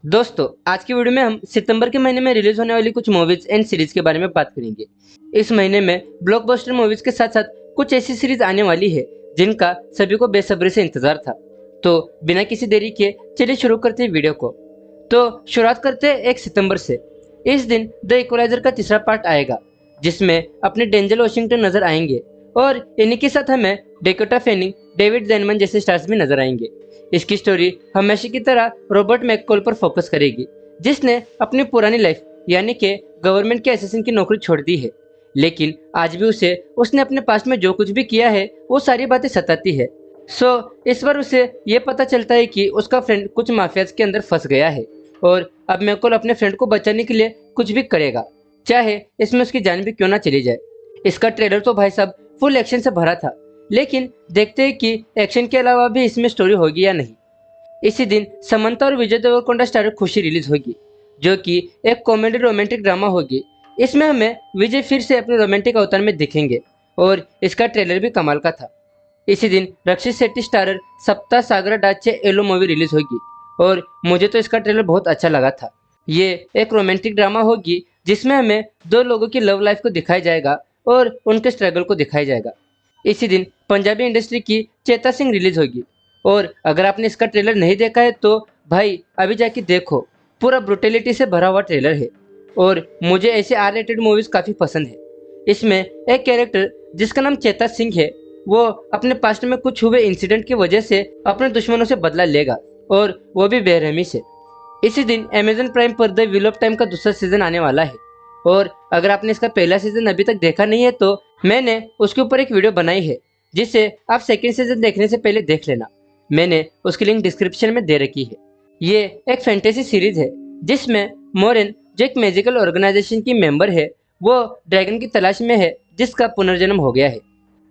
दोस्तों, आज की वीडियो में हम सितंबर के महीने में रिलीज होने वाली कुछ मूवीज एंड सीरीज के बारे में बात करेंगे। इस महीने में ब्लॉकबस्टर मूवीज के साथ साथ कुछ ऐसी सीरीज आने वाली है जिनका सभी को बेसब्री से इंतजार था। तो बिना किसी देरी के चलिए शुरू करते हैं वीडियो को। तो शुरुआत करते हैं 1 सितंबर से। इस दिन द इक्वलाइजर का तीसरा पार्ट आएगा जिसमें अपने डेंजल वॉशिंगटन नजर आएंगे और इन्हीं के साथ हमें डेकोटा फैनिंग, डेविड जेनमन जैसे स्टार्स भी नजर आएंगे। इसकी स्टोरी हमेशा की तरह रॉबर्ट मैककॉल पर फोकस करेगी जिसने अपनी पुरानी लाइफ यानी कि गवर्नमेंट के असिस्टेंट की नौकरी छोड़ दी है, लेकिन आज भी उसे उसने अपने पास्ट में जो कुछ भी किया है वो सारी बातें सताती है। सो इस बार उसे ये पता चलता है कि उसका फ्रेंड कुछ माफियाज के अंदर फंस गया है और अब मैककॉल अपने फ्रेंड को बचाने के लिए कुछ भी करेगा, चाहे इसमें उसकी जान भी क्यों ना चली जाए। इसका ट्रेलर तो भाई साहब फुल एक्शन से भरा था, लेकिन देखते हैं कि एक्शन के अलावा भी इसमें स्टोरी होगी या नहीं। इसी दिन समंता और विजय देवरकोंडा स्टारर खुशी रिलीज होगी जो कि एक कॉमेडी रोमांटिक ड्रामा होगी। इसमें हमें विजय फिर से अपने रोमांटिक अवतार में दिखेंगे और इसका ट्रेलर भी कमाल का था। इसी दिन रक्षित शेट्टी स्टारर सप्ता सागरा डाचे एलो मूवी रिलीज होगी और मुझे तो इसका ट्रेलर बहुत अच्छा लगा था। ये एक रोमांटिक ड्रामा होगी जिसमें हमें दो लोगों की लव लाइफ को दिखाया जाएगा और उनके स्ट्रगल को दिखाया जाएगा। इसी दिन पंजाबी इंडस्ट्री की चेता सिंह रिलीज होगी और अगर आपने इसका ट्रेलर नहीं देखा है तो भाई अभी जाके देखो, पूरा ब्रुटेलिटी से भरा हुआ ट्रेलर है और मुझे ऐसे आर रेटेड मूवीज काफी पसंद है। इसमें एक कैरेक्टर जिसका नाम चेता सिंह है वो अपने पास्ट में कुछ हुए इंसिडेंट की वजह से अपने दुश्मनों से बदला लेगा और वो भी बेरहमी से। इसी दिन अमेजन प्राइम पर द व्हील ऑफ टाइम का दूसरा सीजन आने वाला है और अगर आपने इसका पहला सीजन अभी तक देखा नहीं है तो मैंने उसके ऊपर एक वीडियो बनाई है जिसे आप सेकेंड सीजन देखने से पहले देख लेना। मैंने उसकी लिंक डिस्क्रिप्शन में दे रखी है। ये एक फैंटेसी सीरीज है जिसमें मोरेन जो एक मैजिकल ऑर्गेनाइजेशन की मेंबर है वो ड्रैगन की तलाश में है जिसका पुनर्जन्म हो गया है।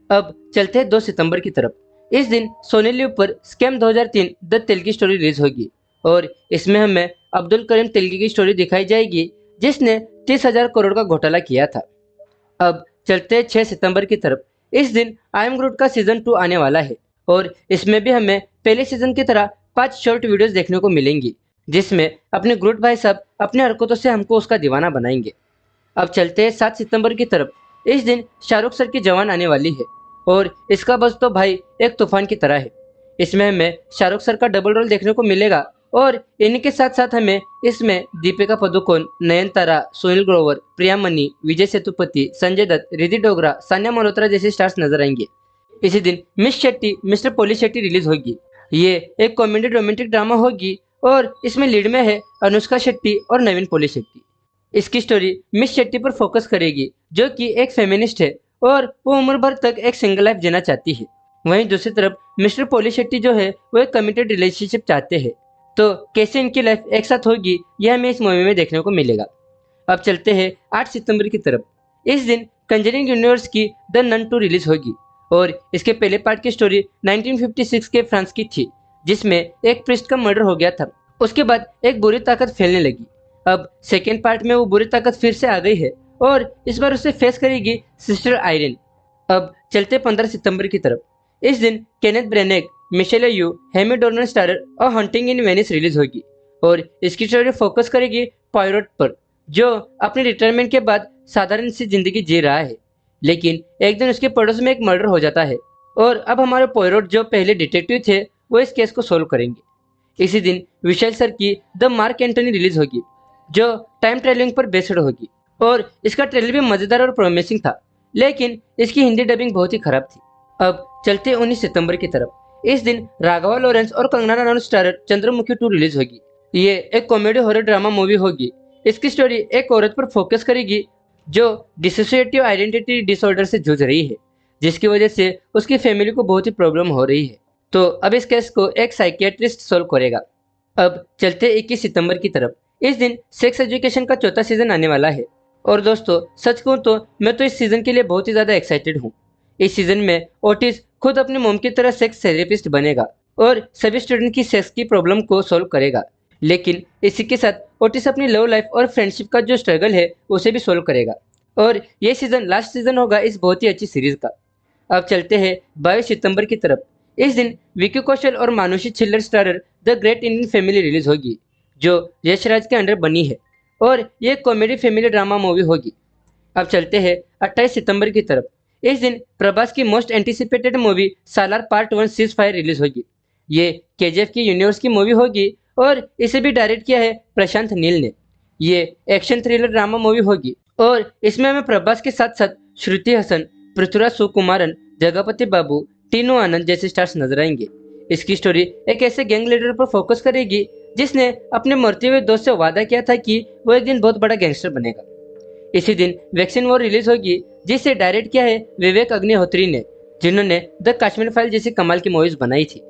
अब चलते हैं 2 सितंबर की तरफ। इस दिन सोनी लिव पर scam 2003 the Telgi story release होगी और इसमें हमें अब्दुल करीम तेलगी की स्टोरी दिखाई जाएगी जिसने 30,000 करोड़ का घोटाला किया था। अब चलते हैं 6 सितंबर की तरफ। इस दिन आई एम ग्रूट का सीजन 2 आने वाला है और इसमें भी हमें पहले सीजन की तरह 5 शॉर्ट वीडियोस देखने को मिलेंगी जिसमें अपने ग्रूट भाई साहब अपनी हरकतों से हमको उसका दीवाना बनाएंगे। अब चलते हैं 7 सितंबर की तरफ। इस दिन शाहरुख सर की जवान आने वाली है और इसका बस तो भाई एक तूफान की तरह है। इसमें हमें शाहरुख सर का डबल रोल देखने को मिलेगा और इनके साथ साथ हमें इसमें दीपिका पादुकोण, नयनतारा, सुनील ग्रोवर, प्रिया मनी, विजय सेतुपति, संजय दत्त, रिद्धि डोगरा, सान्या मल्होत्रा जैसे स्टार्स नजर आएंगे। इसी दिन मिस शेट्टी मिस्टर पोली शेट्टी रिलीज होगी। ये एक कॉमेडी रोमांटिक ड्रामा होगी और इसमें लीड में है अनुष्का शेट्टी और नवीन पोली शेट्टी। इसकी स्टोरी मिस शेट्टी पर फोकस करेगी जो कि एक फेमिनिस्ट है और वो उम्र भर तक एक सिंगल लाइफ जीना चाहती है। वहीं दूसरी तरफ मिस्टर पोली शेट्टी जो है वो एक कमिटेड रिलेशनशिप चाहते हैं। तो कैसे इनकी लाइफ एक साथ होगी यह हमें इस मूवी में देखने को मिलेगा। अब चलते हैं 8 सितंबर की तरफ। इस दिन कंजरिंग यूनिवर्स की द नन 2 रिलीज होगी और इसके पहले पार्ट की स्टोरी 1956 के फ्रांस की थी जिसमें एक प्रिस्ट का मर्डर हो गया था। उसके बाद एक बुरी ताकत फैलने लगी। अब सेकेंड पार्ट में वो बुरी ताकत फिर से आ गई है और इस बार उसे फेस करेगी सिस्टर आयरन। अब चलते 15 सितंबर की तरफ। इस दिन Kenneth Branagh, Michelle Yeoh, Jamie Dornan starrer और हंटिंग इन वेनिस रिलीज होगी और इसकी स्टोरी फोकस करेगी पॉयरोट पर जो अपनी रिटायरमेंट के बाद साधारण सी जिंदगी जी रहा है, लेकिन एक दिन उसके पड़ोस में एक मर्डर हो जाता है और अब हमारे पॉयरोट जो पहले डिटेक्टिव थे वो इस केस को सोल्व करेंगे। इसी दिन विशाल सर की द मार्क एंटनी रिलीज होगी जो टाइम ट्रेवलिंग पर बेस्ड होगी और इसका ट्रेलर भी मजेदार और प्रोमिसिंग था, लेकिन इसकी हिंदी डबिंग बहुत ही खराब थी। अब चलते 19 सितंबर की तरफ। इस दिन राघवा लॉरेंस और कंगना रनौत स्टारर चंद्रमुखी 2 रिलीज होगी। ये एक कॉमेडी हॉरर ड्रामा मूवी होगी। इसकी स्टोरी एक औरत पर फोकस करेगी जो डिसोसिएटिव आइडेंटिटी डिसऑर्डर से जूझ रही है जिसकी वजह से उसकी फैमिली को बहुत ही प्रॉब्लम हो रही है। तो अब इस केस को एक साइकियाट्रिस्ट सोल्व करेगा। अब चलते 21 सितंबर की तरफ। इस दिन सेक्स एजुकेशन का चौथा सीजन आने वाला है और दोस्तों सच कहूँ तो मैं तो इस सीजन के लिए बहुत ही ज्यादा एक्साइटेड हूँ। इस सीजन में ओटिस खुद अपनी मोम की तरह सेक्स थेरेपिस्ट बनेगा और सभी स्टूडेंट की सेक्स की प्रॉब्लम को सोल्व करेगा, लेकिन इसी के साथ ओटिस अपनी लव लाइफ और फ्रेंडशिप का जो स्ट्रगल है उसे भी सोल्व करेगा और ये सीजन लास्ट सीजन होगा इस बहुत ही अच्छी सीरीज का। अब चलते हैं 22 सितंबर की तरफ। इस दिन विकी कौशल और Manushi Chhillar starrer the great Indian family release होगी जो यशराज के अंडर बनी है और ये कॉमेडी फैमिली ड्रामा मूवी होगी। अब चलते हैं 28 सितंबर की तरफ। इस दिन प्रभास की मोस्ट एंटिसिपेटेड मूवी सालार पार्ट 1 सीज फायर रिलीज होगी। ये केजीएफ की यूनिवर्स की मूवी होगी और इसे भी डायरेक्ट किया है प्रशांत नील ने। ये एक्शन थ्रिलर ड्रामा मूवी होगी और इसमें हमें प्रभास के साथ साथ श्रुति हसन, पृथ्वीराज सुकुमारन, जगपति बाबू, टीनू आनंद जैसे स्टार्स नजर आएंगे। इसकी स्टोरी एक ऐसे गैंग लीडर पर फोकस करेगी जिसने अपने मरते हुए दोस्त से वादा किया था कि वो एक दिन बहुत बड़ा गैंगस्टर बनेगा। इसी दिन वैक्सीन वॉर रिलीज होगी जिसे डायरेक्ट किया है विवेक अग्निहोत्री ने, जिन्होंने द कश्मीर फाइल जैसी कमाल की मूवीज बनाई थी।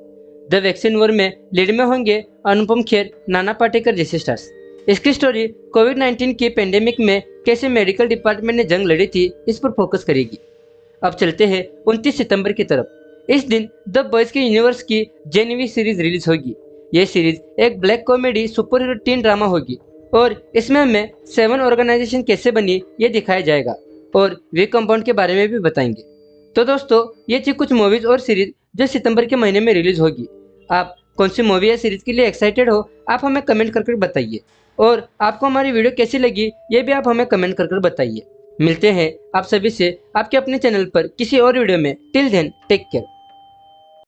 द वैक्सीन वॉर में लीड में होंगे अनुपम खेर, नाना पाटेकर जैसे स्टार्स। इसकी स्टोरी कोविड-19 की पेंडेमिक में कैसे मेडिकल डिपार्टमेंट ने जंग लड़ी थी इस पर फोकस करेगी। अब चलते हैं 29 सितंबर की तरफ। इस दिन द बॉयज के यूनिवर्स की जेनवी सीरीज रिलीज होगी। ये सीरीज एक black comedy super hero tin drama होगी और इसमें हमें 7 ऑर्गेनाइजेशन कैसे बनी ये दिखाया जाएगा और वी कंपाउंड के बारे में भी बताएंगे। तो दोस्तों, ये थी कुछ मूवीज और सीरीज जो सितंबर के महीने में रिलीज होगी। आप कौन सी मूवी या सीरीज के लिए एक्साइटेड हो, आप हमें कमेंट करके बताइए और आपको हमारी वीडियो कैसी लगी ये भी आप हमें कमेंट करके बताइए। मिलते हैं आप सभी से आपके अपने चैनल पर किसी और वीडियो में। Till then take care.